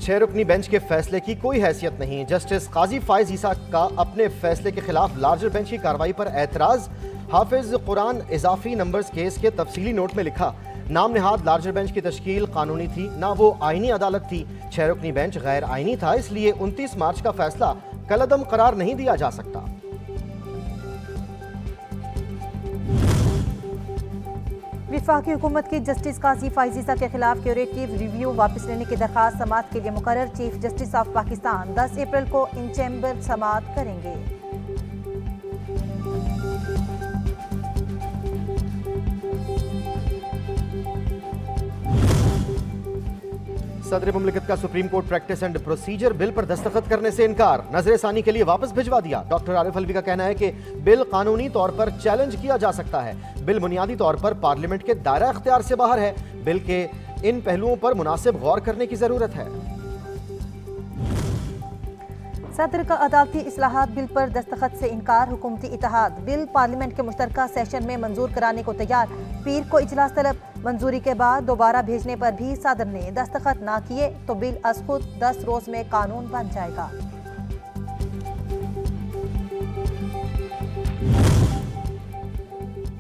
छह रुकनी बेंच के फैसले की कोई हैसियत नहीं। जस्टिस काजी फाइज ईसा का अपने फैसले के खिलाफ लार्जर बेंच की कार्रवाई पर एतराज। हाफिज कुरान इजाफी नंबर्स केस के तफसीली नोट में लिखा, नाम निहाद लार्जर बेंच की तश्कील कानूनी थी, ना वो आईनी अदालत थी। छह रुकनी बेंच गैर आईनी था, इसलिए 29 मार्च का फैसला कलअदम करार नहीं दिया जा सकता। वफाकी हुकूमत की जस्टिस काजी फाइज ईसा के खिलाफ क्यूरेटिव रिव्यू वापस लेने की दरखास्त समाअत के लिए मुकर्रर। चीफ जस्टिस ऑफ पाकिस्तान 10 अप्रैल को इन चैम्बर समाअत करेंगे। सदर मुमलिकत का supreme court practice and procedure bill पर दस्तखत करने से इनकार, नजर सानी के लिए वापस भिजवा दिया। डॉक्टर आरिफ अलवी का कहना है कि बिल कानूनी तौर पर चैलेंज किया जा सकता है। बिल बुनियादी तौर पर पार्लियामेंट के दायरा इख्तियार से बाहर है। बिल के इन पहलुओं पर मुनासिब गौर करने की जरूरत है। सदर का अदालती इस्लाहात बिल पर दस्तखत से इनकार। हुकूमती इत्तेहाद बिल पार्लियामेंट के मुश्तरका सेशन में मंजूर कराने को तैयार। पीर को इजलास तलब। मंजूरी के बाद दोबारा भेजने पर भी सदर ने दस्तखत ना किए तो बिल अज खुद 10 रोज में कानून बन जाएगा।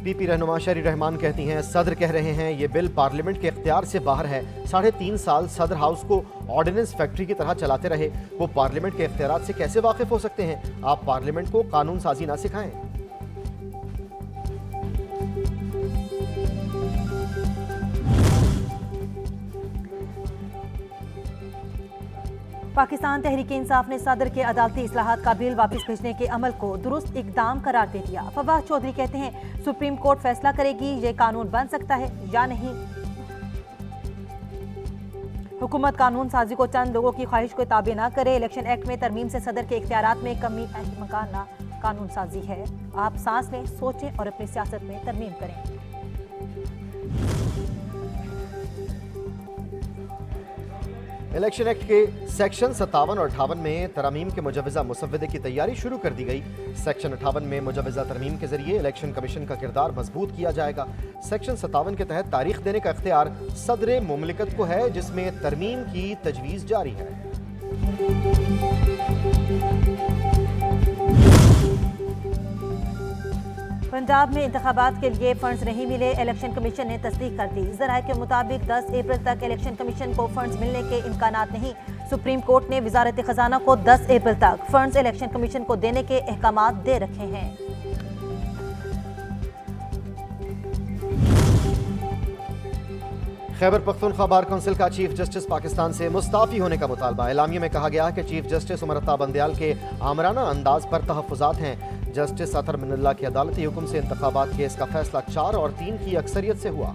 पीपी रहनुमा शरी रहमान कहती हैं, सदर कह रहे हैं ये बिल पार्लियामेंट के इख्तियार से बाहर है। 3.5 साल सदर हाउस को ऑर्डिनेंस फैक्ट्री की तरह चलाते रहे, वो पार्लियामेंट के इख्तियारात से कैसे वाकिफ हो सकते हैं? आप पार्लियामेंट को कानून साजी ना सिखाएं। पाकिस्तान तहरीक इंसाफ ने सदर के अदालती इस्लाहात का बिल वापस भेजने के अमल को दुरुस्त इकदाम करार दे दिया। फवाद चौधरी कहते हैं, सुप्रीम कोर्ट फैसला करेगी ये कानून बन सकता है या नहीं। हुकूमत कानून साजी को चंद लोगों की ख्वाहिश को ताबे ना करे। इलेक्शन एक्ट में तरमीम से सदर के इख्तियारात में कमी अहमकाना कानून साजी है। आप सांस लें, सोचें और अपनी सियासत में तरमीम करें। इलेक्शन एक्ट के सेक्शन 57 और 58 में तरमीम के मुजव्वज़ा मुसव्वदे की तैयारी शुरू कर दी गई। सेक्शन 58 में मुजव्वज़ा तरमीम के जरिए इलेक्शन कमीशन का किरदार मजबूत किया जाएगा। सेक्शन 57 के तहत तारीख देने का इख्तियार सदर मुमलिकत को है, जिसमें तरमीम की तजवीज़ जारी है। पंजाब में इंतखाबात के लिए फंड्स नहीं मिले, इलेक्शन कमीशन ने तस्दीक कर दी। ज़राए के मुताबिक 10 अप्रैल तक इलेक्शन कमीशन को फंड्स मिलने के इम्कानात नहीं। सुप्रीम कोर्ट ने वजारत खजाना को 10 अप्रैल तक फंड्स इलेक्शन कमीशन को देने के अहकामात दे रखे हैं। खैबर पख्तूनख्वा बार काउंसिल का चीफ जस्टिस पाकिस्तान से मुस्ताफी होने का मुतालबा। एलामिया में कहा गया कि चीफ जस्टिस उमर अता बंदयाल के आमराना अंदाज पर तहफ़्फ़ुज़ात हैं। जस्टिस अतर मिनल्ला के अदालती हुक्म से इंतखाबात केस का फैसला 4 और 3 की अक्सरियत से हुआ।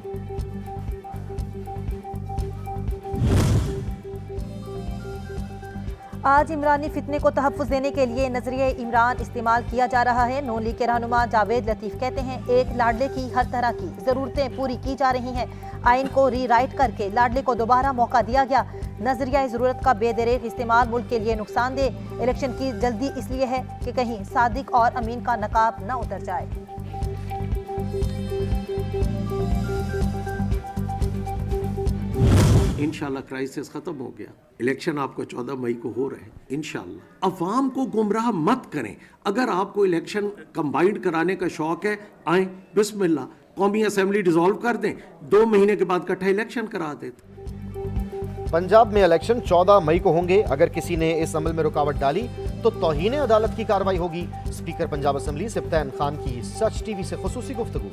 आज इमरानी फितने को तहफ़्फ़ुज़ देने के लिए नजरिए इमरान इस्तेमाल किया जा रहा है। नून लीग के रहनुमा जावेद लतीफ़ कहते हैं, एक लाडले की हर तरह की ज़रूरतें पूरी की जा रही हैं। आइन को रीराइट करके लाडले को दोबारा मौका दिया गया। नजरिया ज़रूरत का बेदरेक इस्तेमाल मुल्क के लिए नुकसानदेह। इलेक्शन की जल्दी इसलिए है कि कहीं सादिक और अमीन का नकाब न उतर जाए। इंशाल्लाह क्राइसिस खत्म हो गया। इलेक्शन आपको 14 मई को हो रहे हैं इंशाल्लाह। अवाम को गुमराह मत करें। अगर आपको इलेक्शन कंबाइंड कराने का शौक है, आए बिस्मिल्लाह, कौमी असेंबली डिसॉल्व कर दें, 2 महीने के बाद इकट्ठा इलेक्शन करा देते। पंजाब में इलेक्शन 14 मई को होंगे। अगर किसी ने इस अमल में रुकावट डाली तो तौहीन अदालत की कार्रवाई होगी। स्पीकर पंजाब असेंबली सिब्तैन खान की सच टीवी से खुसूसी गुफ्तगू।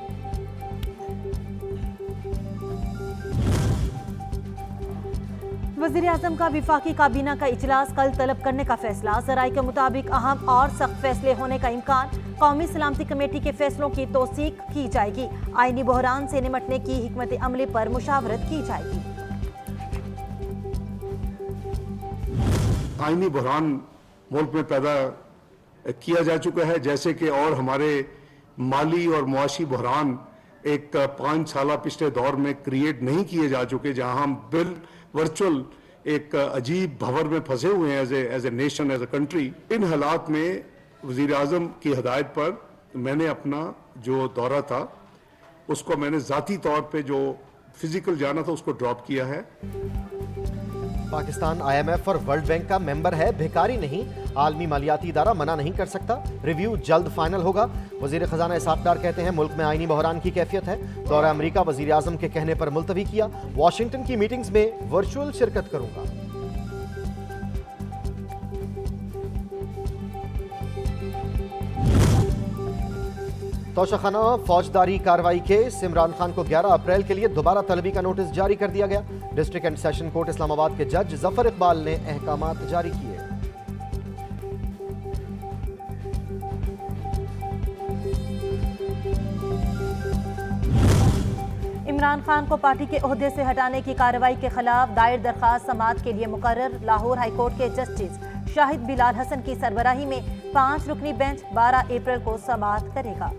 वज़ीर आज़म का विफाकी काबीना का इजलास कल तलब करने का फैसला। ज़राए के मुताबिक अहम और सख्त फैसले होने का इम्कान। कौमी सलामती कमेटी के फैसलों की तौसीक की जाएगी। आईनी बहरान से निपटने की हिकमत अमली पर मुशावरत की जाएगी। आईनी बहरान मुल्क में पैदा किया जा चुका है, जैसे कि और हमारे माली और मुआशी बहरान एक 5 साल पिछले दौर में क्रिएट नहीं किए जा चुके, जहां हम बिल वर्चुअल एक अजीब भंवर में फंसे हुए हैं as a nation, as a country. इन हालात में वज़ीर आज़म की हिदायत पर मैंने अपना जो दौरा था उसको मैंने ज़ाती तौर पे जो फिजिकल जाना था उसको ड्रॉप किया है। पाकिस्तान IMF और वर्ल्ड बैंक का मेंबर है, भिखारी नहीं। आलमी मालियाती इदारा मना नहीं कर सकता। रिव्यू जल्द फाइनल होगा। वजीर खजाना इसहाक डार कहते हैं मुल्क में आईनी बहरान की कैफियत है। दौरा अमरीका वजीर आजम के कहने पर मुलतवी किया। वाशिंगटन की मीटिंग्स में वर्चुअल शिरकत करूंगा। तोशाखाना फौजदारी कार्रवाई केस, इमरान खान को 11 अप्रैल के लिए दोबारा तलबी का नोटिस जारी कर दिया गया। District and session court Islamabad के जज जफर इकबाल ने अहकामात जारी किए। इमरान खान को पार्टी के ओहदे से हटाने की कार्रवाई के खिलाफ दायर दरखास्त समाअत के लिए मुकर्रर। लाहौर हाईकोर्ट के जस्टिस शाहिद बिलाल हसन की सरबराही में 5 रुकनी बेंच 12 अप्रैल को समाअत करेगा।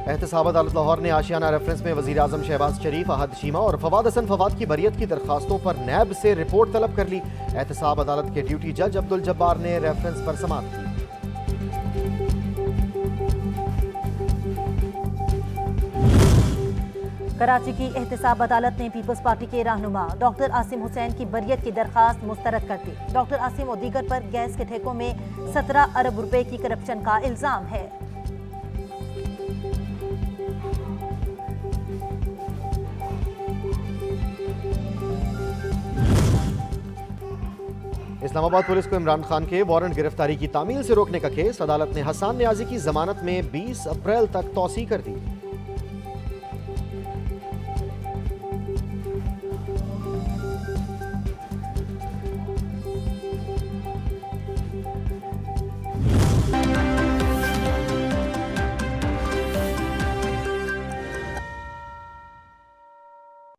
एहतसाब अदालत लाहौर ने आशियाना रेफरेंस में वजीर आजम शहबाज शरीफ, अहद शीमा और फवाद हसन फवाद की बरियत की दरखास्तों पर नैब से रिपोर्ट तलब कर ली। एहतसाब अदालत के ड्यूटी जज अब्दुल जब्बार ने रेफरेंस पर समाअत की। कराची की एहतसाब अदालत ने पीपल्स पार्टी के रहनुमा डॉक्टर आसिम हुसैन की बरियत की दरखास्त मुस्तरद कर दी। डॉक्टर आसिम और दीगर पर गैस के ठेकों में 17 अरब रुपए की करप्शन का इल्जाम है। इस्लामाबाद पुलिस को इमरान खान के वारंट गिरफ्तारी की तामील से रोकने का केस, अदालत ने हसन न्याजी की जमानत में 20 अप्रैल तक तौसी कर दी।